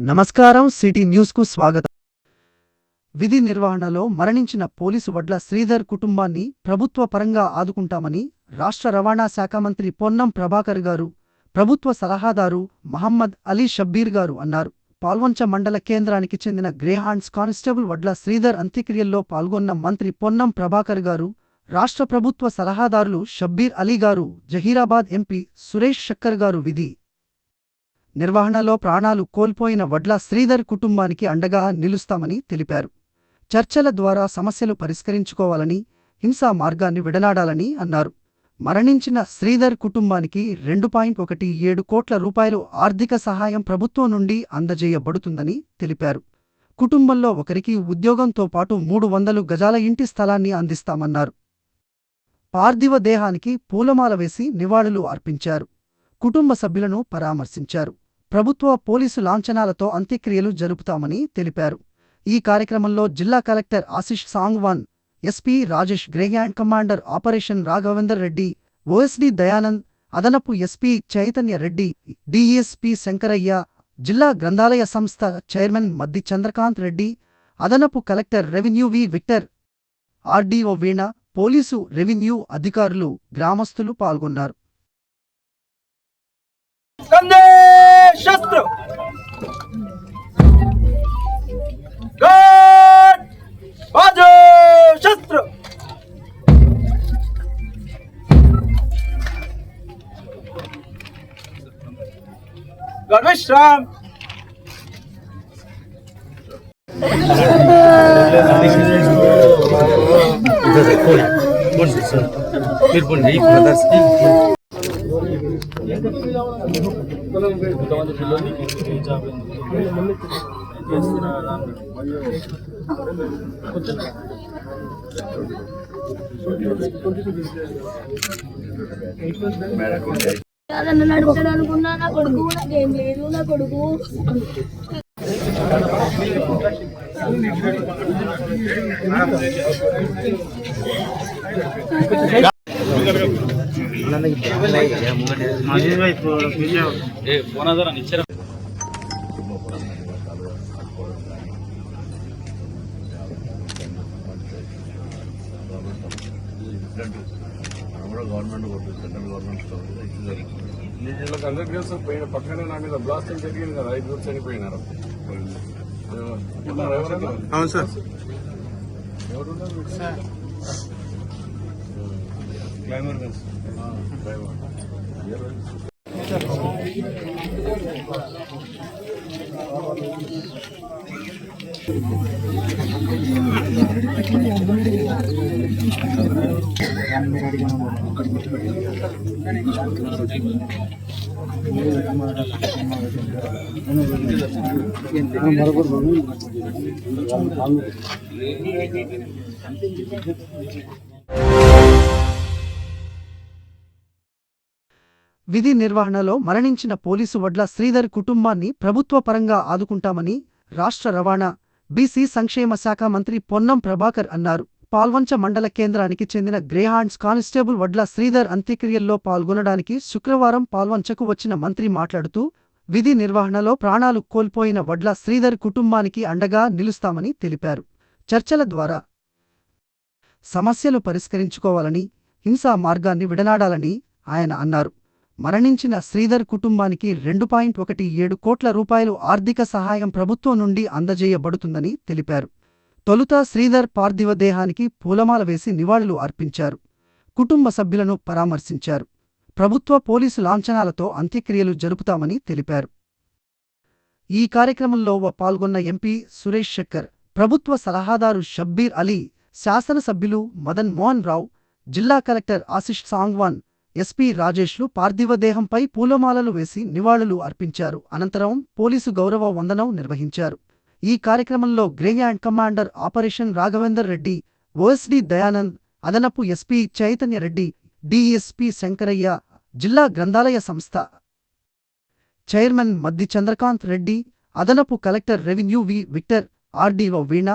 నమస్కారం city news కు స్వాగతం. విధి నిర్వహణలో మరణించిన పోలీసు వడ్ల శ్రీధర్ కుటుంబాన్ని ప్రభుత్వ పరంగా ఆదుకుంటామని రాష్ట్ర రవాణా శాఖ మంత్రి పొన్నం ప్రభాకర్ గారు, ప్రభుత్వ సలహాదారు మహమ్మద్ అలీ షబ్బీర్ గారు అన్నారు. పాల్వంచ మండల కేంద్రానికి చెందిన గ్రేహాండ్స్ కానిస్టేబుల్ వడ్ల శ్రీధర్ అంత్యక్రియల్లో పాల్గొన్న మంత్రి పొన్నం ప్రభాకర్ గారు, రాష్ట్ర ప్రభుత్వ సలహాదారులు షబ్బీర్ అలీ గారు, జహీరాబాద్ ఎంపీ సురేష్ షక్కర్ గారు విధి నిర్వహణలో ప్రాణాలు కోల్పోయిన వడ్ల శ్రీధర్ కుటుంబానికి అండగా నిలుస్తామని తెలిపారు. చర్చల ద్వారా సమస్యలు పరిష్కరించుకోవాలని, హింసా మార్గాన్ని విడనాడాలని అన్నారు. మరణించిన శ్రీధర్ కుటుంబానికి 2.17 కోట్ల రూపాయలు ఆర్థిక సహాయం ప్రభుత్వం నుండి అందజేయబడుతుందని తెలిపారు. కుటుంబంలో ఒకరికి ఉద్యోగంతో పాటు 300 గజాల ఇంటి స్థలాన్ని అందిస్తామన్నారు. పార్థివ దేహానికి పూలమాల వేసి నివాళులు అర్పించారు. కుటుంబ సభ్యులను పరామర్శించారు. ప్రభుత్వ పోలీసు లాంఛనాలతో అంత్యక్రియలు జరుపుతామని తెలిపారు. ఈ కార్యక్రమంలో జిల్లా collector Ashish Sangwan, SP Rajesh, greyhounds commander operation Raghavender Reddy, OSD Dayanand, అదనపు ఎస్పీ చైతన్య రెడ్డి, డిఎస్పీ శంకరయ్య, జిల్లా గ్రంథాలయ సంస్థ చైర్మన్ మద్ది చంద్రకాంత్ రెడ్డి, అదనపు collector revenue V Victor, RDO Veena, police revenue అధికారులు, గ్రామస్తులు పాల్గొన్నారు. शस्त्र गार्ड बाजो शस्त्र गार्ड विश्राम నడుపుతాడనుకున్నా నా కొడుకు నాకేం లేదు. నా కొడుకు గవర్నమెంట్ సెంట్రల్ గవర్నమెంట్ అందరికీ తెలుసు. పోయిన పక్కనే నా మీద బ్లాస్టింగ్ జరిగింది కదా, 5 రోజులు చనిపోయినారు. అవును సార్. ఎవరున్నారు? క్లైమర్ విధి నిర్వహణలో మరణించిన పోలీసు వడ్ల శ్రీధర్ కుటుంబాన్ని ప్రభుత్వ పరంగా ఆదుకుంటామని రాష్ట్ర రవాణా, బీసీ సంక్షేమ శాఖ మంత్రి పొన్నం ప్రభాకర్ అన్నారు. పాల్వంచ మండల కేంద్రానికి చెందిన గ్రేహాండ్స్ కానిస్టేబుల్ వడ్ల శ్రీధర్ అంత్యక్రియల్లో పాల్గొనడానికి శుక్రవారం పాల్వంచకు వచ్చిన మంత్రి మాట్లాడుతూ, విధి నిర్వహణలో ప్రాణాలు కోల్పోయిన వడ్ల శ్రీధర్ కుటుంబానికి అండగా నిలుస్తామని తెలిపారు. చర్చల ద్వారా సమస్యలు పరిష్కరించుకోవాలని, హింసా మార్గాన్ని విడనాడాలని ఆయన అన్నారు. మరణించిన శ్రీధర్ కుటుంబానికి 2.17 కోట్ల రూపాయలు ఆర్థిక సహాయం ప్రభుత్వం నుండి అందజేయబడుతుందని తెలిపారు. తొలుత శ్రీధర్ పార్థివ దేహానికి పూలమాల వేసి నివాళులు అర్పించారు. కుటుంబ సభ్యులను పరామర్శించారు. ప్రభుత్వ పోలీసు లాంఛనాలతో అంత్యక్రియలు జరుపుతామని తెలిపారు. ఈ కార్యక్రమంలో పాల్గొన్న ఎంపీ సురేష్ షక్కర్, ప్రభుత్వ సలహాదారు షబ్బీర్ అలీ, శాసనసభ్యులు మదన్ మోహన్ రావు, జిల్లా కలెక్టర్ ఆశిష్ సాంగ్వాన్, ఎస్పీ రాజేష్లు పార్థివ దేహంపై పూలమాలలు వేసి నివాళులు అర్పించారు. అనంతరం పోలీసు గౌరవ వందనం నిర్వహించారు. ఈ కార్యక్రమంలో greyhounds commander operation Raghavender Reddy, OSD Dayanand, అదనపు ఎస్పీ చైతన్య రెడ్డి, డిఎస్పీ శంకరయ్య, జిల్లా గ్రంథాలయ సంస్థ చైర్మన్ మద్ది చంద్రకాంత్ రెడ్డి, అదనపు collector revenue V Victor, RDO Veena,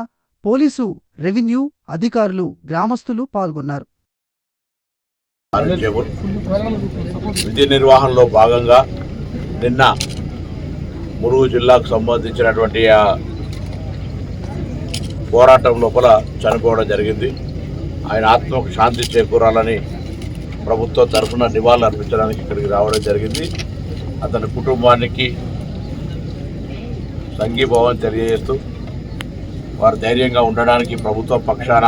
police revenue అధికారులు, గ్రామస్తులు పాల్గొన్నారు. విధి నిర్వహణలో భాగంగా నిన్న ములుగు జిల్లాకు సంబంధించినటువంటి ఆ పోరాటం లోపల చనిపోవడం జరిగింది. ఆయన ఆత్మకు శాంతి చేకూరాలని ప్రభుత్వం తరఫున నివాళులు అర్పించడానికి ఇక్కడికి రావడం జరిగింది. అతని కుటుంబానికి సంఘీభావం తెలియజేస్తూ వారు ధైర్యంగా ఉండడానికి ప్రభుత్వ పక్షాన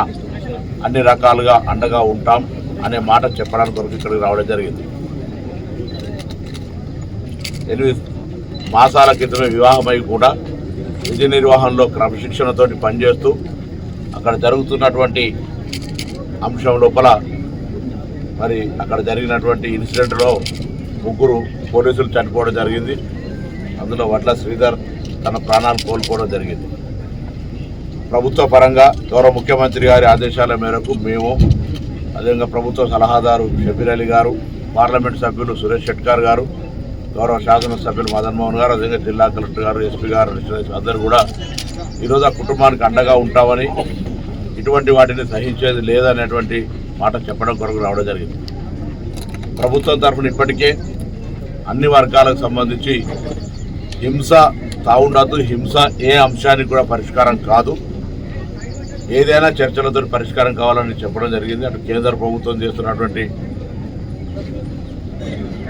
అన్ని రకాలుగా అండగా ఉంటాం అనే మాట చెప్పడానికి కొరకు ఇక్కడికి రావడం జరిగింది. 8 మాసాల క్రితమే వివాహమై కూడా విధి నిర్వహణలో క్రమశిక్షణతో పనిచేస్తూ అక్కడ జరుగుతున్నటువంటి అంశం లోపల మరి అక్కడ జరిగినటువంటి ఇన్సిడెంట్లో 3 పోలీసులు చనిపోవడం జరిగింది. అందులో వడ్ల శ్రీధర్ తన ప్రాణాలు కోల్పోవడం జరిగింది. ప్రభుత్వ పరంగా గౌరవ ముఖ్యమంత్రి గారి ఆదేశాల మేరకు మేము, అదేవిధంగా ప్రభుత్వ సలహాదారు షబీర్ అలీ గారు, పార్లమెంట్ సభ్యులు సురేష్ షెట్కార్ గారు, గౌరవ శాసనసభ్యులు మదన్ మోహన్ గారు, అదేవిధంగా జిల్లా కలెక్టర్ గారు, ఎస్పీ గారు, అందరూ కూడా ఈరోజు ఆ కుటుంబానికి అండగా ఉంటామని, ఇటువంటి వాటిని సహించేది లేదనేటువంటి మాట చెప్పడం కొరకు రావడం జరిగింది. ప్రభుత్వం తరఫున ఇప్పటికే అన్ని వర్గాలకు సంబంధించి హింస తావుండద్దు, హింస ఏ అంశానికి కూడా పరిష్కారం కాదు, ఏదైనా చర్చలతో పరిష్కారం కావాలని చెప్పడం జరిగింది. అటు కేంద్ర ప్రభుత్వం చేస్తున్నటువంటి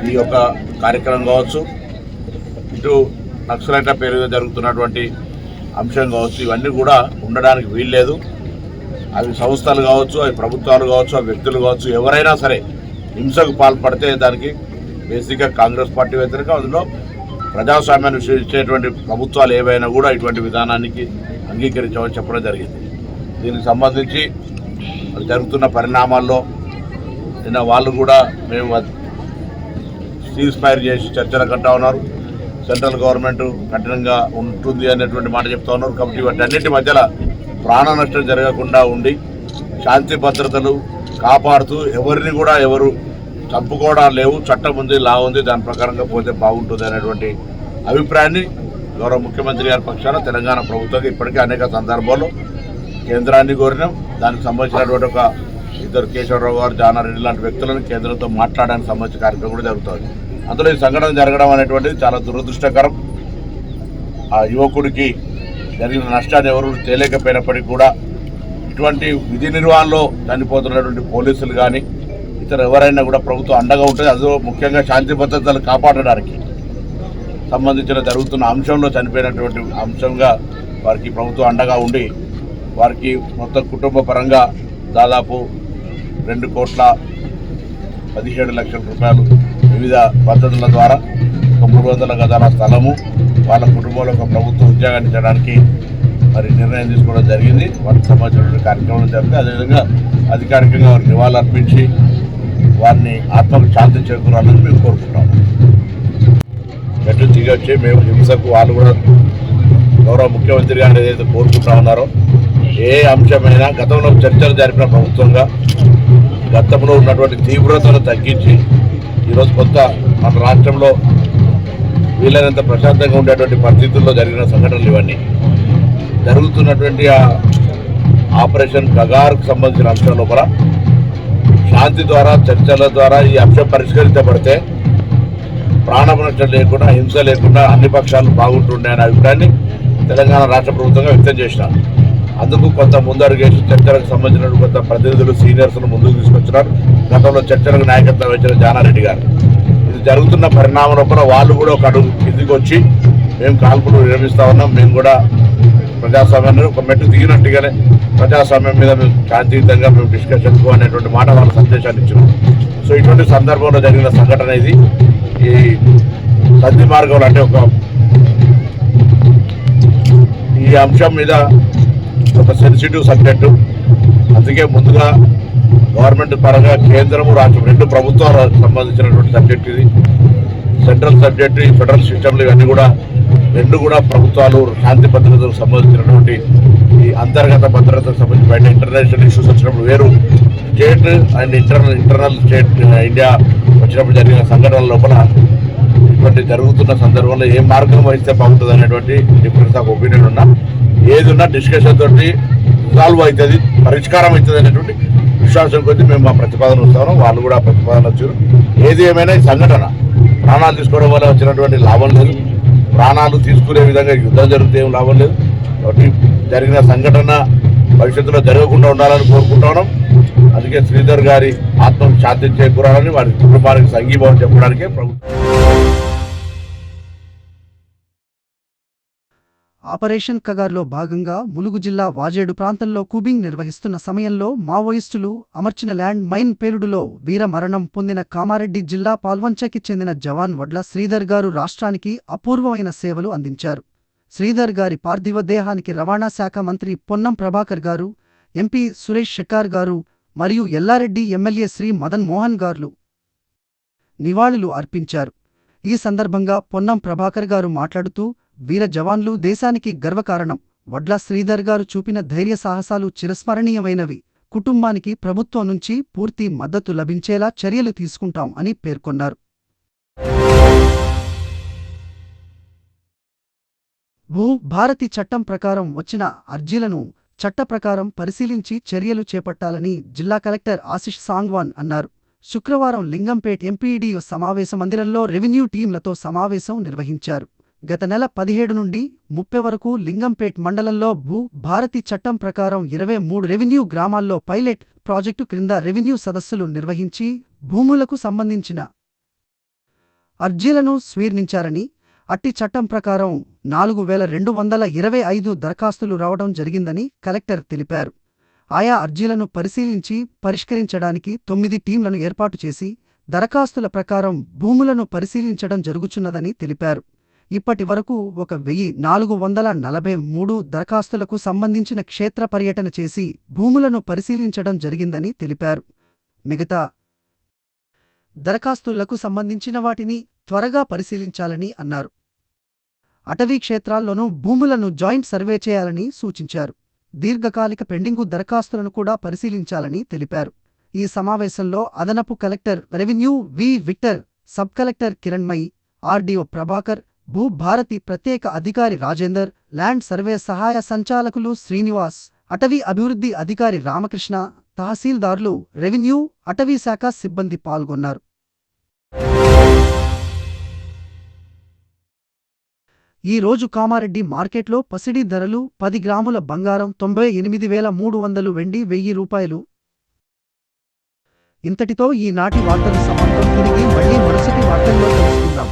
ఈ యొక్క కార్యక్రమం కావచ్చు, ఇటు నక్సలైట్ల పేరుగా జరుగుతున్నటువంటి అంశం కావచ్చు, ఇవన్నీ కూడా ఉండడానికి వీల్లేదు. అవి సంస్థలు కావచ్చు, అవి ప్రభుత్వాలు కావచ్చు, అవి వ్యక్తులు కావచ్చు, ఎవరైనా సరే హింసకు పాల్పడితే దానికి బేసిక్గా కాంగ్రెస్ పార్టీ వ్యతిరేకం. అందులో ప్రజాస్వామ్యాన్ని విశ్వసించేటువంటి ప్రభుత్వాలు ఏవైనా కూడా ఇటువంటి విధానానికి అంగీకరించామని చెప్పడం జరిగింది. దీనికి సంబంధించి జరుగుతున్న పరిణామాల్లో నిన్న వాళ్ళు కూడా మేము సీజ్ ఫైర్ చేసి చర్చలు కంటా ఉన్నారు. సెంట్రల్ గవర్నమెంట్ కఠినంగా ఉంటుంది అనేటువంటి మాట చెప్తా ఉన్నారు. కాబట్టి వాటన్నిటి మధ్యలో ప్రాణ నష్టం జరగకుండా ఉండి శాంతి భద్రతలు కాపాడుతూ ఎవరిని కూడా ఎవరు చంపుకోవడం లేవు, చట్టం ఉంది, లా ఉంది, దాని ప్రకారంగా పోతే బాగుంటుంది అనేటువంటి అభిప్రాయాన్ని గౌరవ ముఖ్యమంత్రి గారి పక్షాన తెలంగాణ ప్రభుత్వం ఇప్పటికే అనేక సందర్భాల్లో కేంద్రాన్ని కోరినాం. దానికి సంబంధించినటువంటి ఒక 2 కేశవరావు గారు, జానారెడ్డి లాంటి వ్యక్తులను కేంద్రంతో మాట్లాడడానికి సంబంధించిన కార్యక్రమం కూడా జరుగుతుంది. అందులో ఈ సంఘటన జరగడం అనేటువంటిది చాలా దురదృష్టకరం. ఆ యువకుడికి జరిగిన నష్టాన్ని ఎవరు తేలేకపోయినప్పటికీ కూడా ఇటువంటి విధి నిర్వహణలో చనిపోతున్నటువంటి పోలీసులు కానీ ఇతర ఎవరైనా కూడా ప్రభుత్వం అండగా ఉంటుంది. అదో ముఖ్యంగా శాంతి భద్రతలు కాపాడడానికి సంబంధించిన జరుగుతున్న అంశంలో చనిపోయినటువంటి అంశంగా వారికి ప్రభుత్వం అండగా ఉండి వారికి మొత్తం కుటుంబ పరంగా దాదాపు 2,17,00,000 రూపాయలు వివిధ పద్ధతుల ద్వారా ఒక 300 గజాల స్థలము వాళ్ళ కుటుంబంలో ఒక ప్రభుత్వ ఉద్యోగాన్ని చేయడానికి మరి నిర్ణయం తీసుకోవడం జరిగింది. వాటికి సంబంధించినటువంటి కార్యక్రమం జరిగింది. అదేవిధంగా అధికారికంగా వారికి నివాళులు అర్పించి వారిని ఆత్మకు శాంతి చేకూరాలని మేము కోరుకుంటాము. మెట్టు దిగొచ్చి మేము హింసకు వాళ్ళు కూడా గౌరవ ముఖ్యమంత్రి గారు ఏదైతే కోరుకుంటా ఉన్నారో ఏ అంశమైనా గతంలో చర్చలు జరిపిన ప్రభుత్వంగా గతంలో ఉన్నటువంటి తీవ్రతను తగ్గించి ఈరోజు కొత్త మన రాష్ట్రంలో వీలైనంత ప్రశాంతంగా ఉండేటువంటి పరిస్థితుల్లో జరిగిన సంఘటనలు ఇవన్నీ జరుగుతున్నటువంటి ఆ ఆపరేషన్ కగార్కు సంబంధించిన అంశం లోపల శాంతి ద్వారా చర్చల ద్వారా ఈ అంశం పరిష్కరించబడితే ప్రాణనష్టం లేకుండా హింస లేకుండా అన్ని పక్షాలు బాగుంటుండే అనే అభిప్రాయాన్ని తెలంగాణ రాష్ట్ర ప్రభుత్వంగా వ్యక్తం చేసినారు. అందుకు కొంత ముందడుగేసి చర్చలకు సంబంధించిన కొంత ప్రతినిధులు సీనియర్స్ను ముందుకు తీసుకొచ్చినారు. గతంలో చర్చలకు నాయకత్వం వహించిన జానారెడ్డి గారు. ఇది జరుగుతున్న పరిణామం లోపల వాళ్ళు కూడా ఒక అడుగు కిందికి వచ్చి మేము కాల్పులు విరమిస్తా ఉన్నాం, మేము కూడా ప్రజాస్వామ్యాన్ని ఒక మెట్టు దిగినట్టుగానే ప్రజాస్వామ్యం మీద మేము శాంతియుతంగా మేము డిస్కషన్కు అనేటువంటి మాట వాళ్ళ సందేశాన్ని ఇచ్చారు. సో ఇటువంటి సందర్భంలో జరిగిన సంఘటన ఇది. ఈ సంధి మార్గంలో అంటే ఈ అంశం మీద ఒక సెన్సిటివ్ సబ్జెక్టు. అందుకే ముందుగా గవర్నమెంట్ పరంగా కేంద్రము రాష్ట్రం 2 ప్రభుత్వాలకు సంబంధించినటువంటి సబ్జెక్ట్ ఇది. సెంట్రల్ సబ్జెక్టు, ఈ ఫెడరల్ సిస్టమ్లు ఇవన్నీ కూడా 2 కూడా ప్రభుత్వాలు శాంతి భద్రతలకు సంబంధించినటువంటి ఈ అంతర్గత భద్రతకు సంబంధించి బయట ఇంటర్నేషనల్ ఇష్యూస్ వచ్చినప్పుడు వేరు, state and internal state India వచ్చినప్పుడు జరిగిన సంఘటనల లోపల ఇటువంటి జరుగుతున్న సందర్భంలో ఏ మార్గం వహిస్తే బాగుంటుంది అనేటువంటి డిఫరెన్స్ ఆఫ్ ఒపీనియన్ ఉన్నా ఏది ఉన్నా డిస్కషన్ తోటి రిజాల్వ్ అవుతుంది, పరిష్కారం అవుతుంది అనేటువంటి విశ్వాసం కొద్దీ మేము మా ప్రతిపాదన వస్తాము. వాళ్ళు కూడా ప్రతిపాదన వచ్చారు. ఏది ఏమైనా ఈ సంఘటన ప్రాణాలు తీసుకోవడం వల్ల వచ్చినటువంటి లాభం లేదు. ప్రాణాలు తీసుకునే విధంగా యుద్ధం జరిగితే ఏం లాభం లేదు. కాబట్టి జరిగిన సంఘటన భవిష్యత్తులో జరగకుండా ఉండాలని కోరుకుంటున్నాం. అందుకే శ్రీధర్ గారి ఆత్మకు శాంతి చేకూరాలని, వారి కుటుంబానికి సంఘీభావం చెప్పడానికే ప్రభుత్వం. ఆపరేషన్ కగార్లో భాగంగా ములుగు జిల్లా వాజేడు ప్రాంతంలో కూబింగ్ నిర్వహిస్తున్న సమయంలో మావోయిస్టులు అమర్చిన ల్యాండ్ మైన్ పేలుడులో వీర మరణం పొందిన కామారెడ్డి జిల్లా పాల్వంచకి చెందిన జవాన్ వడ్ల శ్రీధర్ గారు రాష్ట్రానికి అపూర్వమైన సేవలు అందించారు. శ్రీధర్ గారి పార్థివ దేహానికి రవాణా శాఖ మంత్రి పొన్నం ప్రభాకర్ గారు, ఎంపీ సురేష్ షెట్టార్ గారు మరియు ఎల్లారెడ్డి ఎమ్మెల్యే శ్రీ మదన్ మోహన్ గారు నివాళులు అర్పించారు. ఈ సందర్భంగా పొన్నం ప్రభాకర్ గారు మాట్లాడుతూ, వీర జవాన్లు దేశానికి గర్వకారణం. వడ్ల శ్రీధర్ గారు చూపిన ధైర్య సాహసాలు చిరస్మరణీయమైనవి. కుటుంబానికి ప్రభుత్వం నుంచి పూర్తి మద్దతు లభించేలా చర్యలు తీసుకుంటాం అని పేర్కొన్నారు. భారతి చట్టం ప్రకారం వచ్చిన అర్జీలను చట్ట ప్రకారం పరిశీలించి చర్యలు చేపట్టాలని జిల్లా కలెక్టర్ ఆశిష్ సాంగ్వాన్ అన్నారు. శుక్రవారం లింగంపేట్ ఎంపీడీఓ సమావేశ మందిరంలో రెవెన్యూ టీంలతో సమావేశం నిర్వహించారు. గత నెల 17 నుండి 30 వరకు లింగంపేట్ మండలంలో భారతి చట్టం ప్రకారం 23 రెవెన్యూ గ్రామాల్లో పైలట్ ప్రాజెక్టు క్రింద రెవెన్యూ సదస్సులు నిర్వహించి భూములకు సంబంధించిన అర్జీలను స్వీకరించారని, అట్టి చట్టం ప్రకారం 4225 దరఖాస్తులు రావడం జరిగిందని కలెక్టర్ తెలిపారు. ఆయా అర్జీలను పరిశీలించి పరిష్కరించడానికి 9 టీంలను ఏర్పాటు చేసి దరఖాస్తుల ప్రకారం భూములను పరిశీలించడం జరుగుచున్నదని తెలిపారు. ఇప్పటి వరకు 1443 దరఖాస్తులకు సంబంధించిన క్షేత్ర పర్యటన చేసి భూములను పరిశీలించడం జరిగిందని తెలిపారు. మిగతా దరఖాస్తులకు సంబంధించిన వాటిని త్వరగా పరిశీలించాలని అన్నారు. అటవీ క్షేత్రాల్లోనూ భూములను జాయింట్ సర్వే చేయాలని సూచించారు. దీర్ఘకాలిక పెండింగు దరఖాస్తులను కూడా పరిశీలించాలని తెలిపారు. ఈ సమావేశంలో అదనపు collector revenue V Victor, sub collector Kiranmayi, RDO Prabhakar, Bharathi ప్రత్యేక అధికారి రాజేందర్, ల్యాండ్ సర్వే సహాయ సంచాలకులు శ్రీనివాస్, అటవీ అభివృద్ధి అధికారి రామకృష్ణ, తహసీల్దార్లు, రెవెన్యూ, అటవీ శాఖ సిబ్బంది పాల్గొన్నారు. ఈ రోజు కామారెడ్డి మార్కెట్లో పసిడి ధరలు 10 గ్రాముల బంగారం 98,300 వెండి 1000 రూపాయలు. ఇంతటితో ఈనాటి వార్తలు సమాప్తం. తిరిగి మళ్ళీ మరుసటి వార్తల్లో కలుసుకుందాం.